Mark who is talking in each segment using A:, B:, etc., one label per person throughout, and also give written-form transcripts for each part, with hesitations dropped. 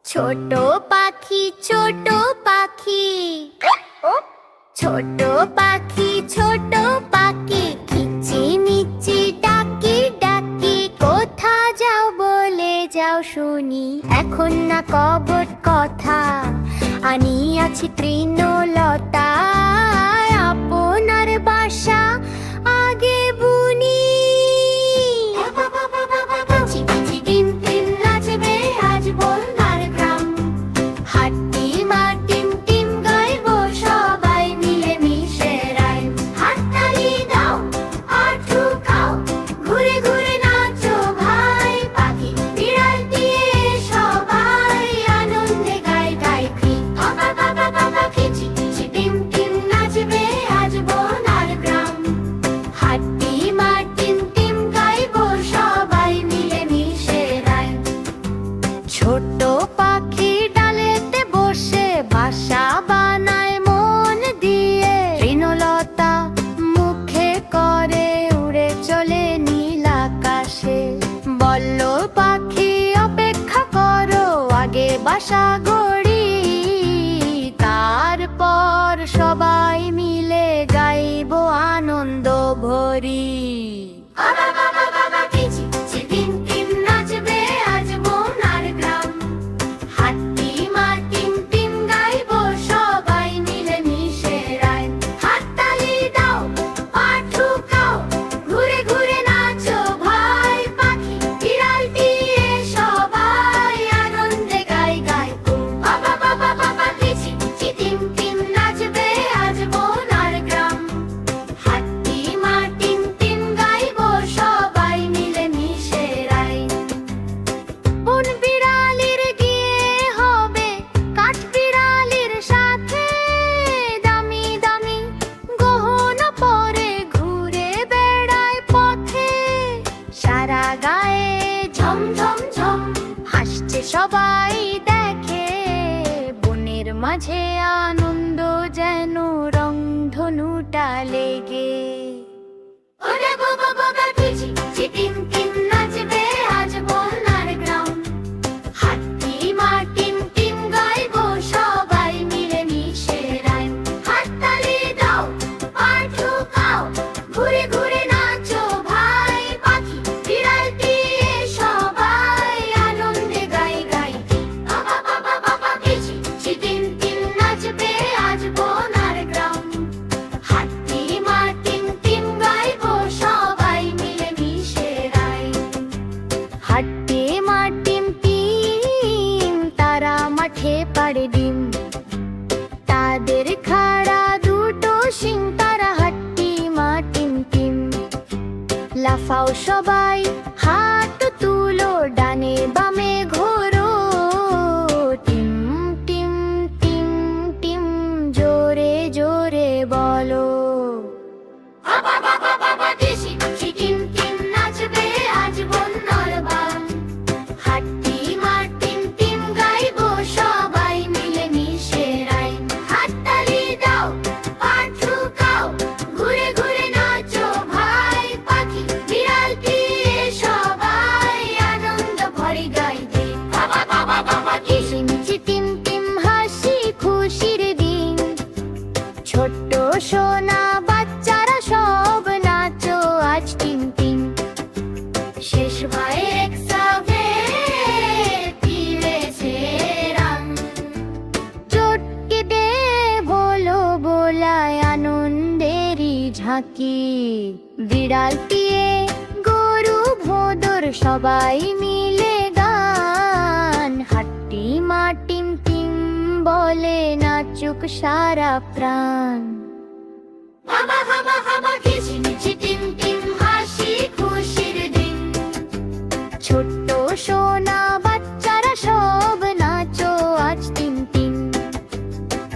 A: ছোট পাখি, ছোট পাখি, ছোট পাখি, ছোট পাখি, কিচিমিচি ডাকি ডাকি, কোথা যাও বলে যাও শুনি, এখন না কবট কথা, আনিয়াছি তৃণলতা, আপনার বাসা আগে বুনি। ঝিঝি টিম টিম নাচবে আজ বন্যার গ্রাম, হাট্টি মা টিম টিম গাইব সবাই মিলে মিশে রাইম। হাততালি দাও আর ঠুকাও, ঘুরে ঘুরে নাচো ভাই পাখি, বিড়াল দিয়ে সবাই আনন্দে গাই গাই ফি। বাবা বাবা বাবা খিচি খিচি টিম টিম নাচবে আজ বন্যার গ্রাম, হাট্টি মা টিম টিম গাইব সবাই মিলে মিশে রাইম। ছোট পাখি ডালেতে বসে বাসা বানায় মন দিয়ে, তৃণলতা মুখে করে উড়ে চলে নীল আকাশে। বলল পাখি অপেক্ষা করো, আগে বাসা গড়ি, তারপর সবাই মিলে গাইব আনন্দ ভরি। বাবা বাবা বাবা কিচি কিচি টিম টিম নাচবে আজ বন্যার গ্রাম, হাট্টি মা টিম টিম গাইব সবাই মিলে মিশে রাইম। হাততালি দাও আর ঠুকাও, ঘুরে ঘুরে নাচো ভাই পাখি, বিড়াল দিয়ে সবাই আনন্দে গাই গাই কু। বাবা বাবা বাবা কিচি কিচি টিম টিম নাচবে আজ বন্যার গ্রাম, হাট্টি মা টিম টিম গাইব সবাই মিলে মিশে রাইম। বন বিড়ালির গিয়ে হবে কাঠ বিড়ালির সাথে, দামি দামি গহনা পরে ঘুরে বেড়ায় পথে, সারা গায়ে ঝম ঝম ঝম হাসছে সবাই দেখে, বনের মাঝে আনন্দ যেন রংধনুটা লেগে। ওরে বাবা বাবা কিচি কিচি টিম টিম নাচবে আজ বন্যার গ্রাম, হাট্টি মা টিম টিম গাইব সবাই মিলে মিশে রাইম। হাততালি দাও আর ঠুকাও, ঘুরে ঘুরে নাচো ভাই পাখি, বিড়াল দিয়ে সবাই আনন্দে গাই গাই ফি। বাবা বাবা বাবা কিচি কিচি টিম টিম নাচবে আজ বন্যার গ্রাম, হাট্টি মা টিম টিম গাইব সবাই মিলে মিশে রাইম। হাট্টি মা টিম টিম তারা মাঠে পাড়ে ডিম, তাদের খাড়া দুটো শিং, তারা হাট্টি মা টিম টিম। লাফাও সবাই হাত তুলো, ডানে বামে ঘোরো, টিম টিম টিম টিম জোরে জোরে বলো। বাবা বাবা বাবা কিচি কিচি টিম টিম নাচবে আজ বন্যার বান, হাট্টি মা টিম টিম গাইব সবাই মিলে মিশে রাইম। হাততালি দাও আর ঠুকাও, ঘুরে ঘুরে নাচো ভাই পাখি, বিড়াল দিয়ে সবাই আনন্দ ভরে গাই দে। বাবা বাবা বাবা কিচিমিচি টিম টিম হাসি খুশির দিন, ছোট্ট সোনা বাচ্চারা সব নাচো আজ টিম টিম। শেষ ভাই একসাথে ফিরেছে রাম, চটকে দে বলো বোলায় আনন্দেরই ঝাঁকি, বিড়াল দিয়ে গরু ভোদর সবাই মিলে গান, হাট্টি মা টিম টিম বলে নাচুক সারা প্রাণ। বাবা বাবা বাবা কিচিমিচি টিম টিম হাসি খুশির দিন, ছোট্ট সোনা বাচ্চারা সব নাচো আজ টিম টিম।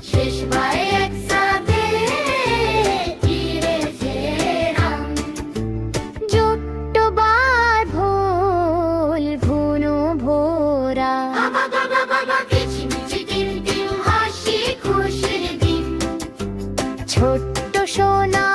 A: শেষ ভাই একসাথে ফিরেছে রাম, জোট্ট বার ভোল ভুনো ভোরা। বাবা বাবা বাবা কিচিমিচি টিম টিম হাসি খুশির দিন, ছোট্ট সোনা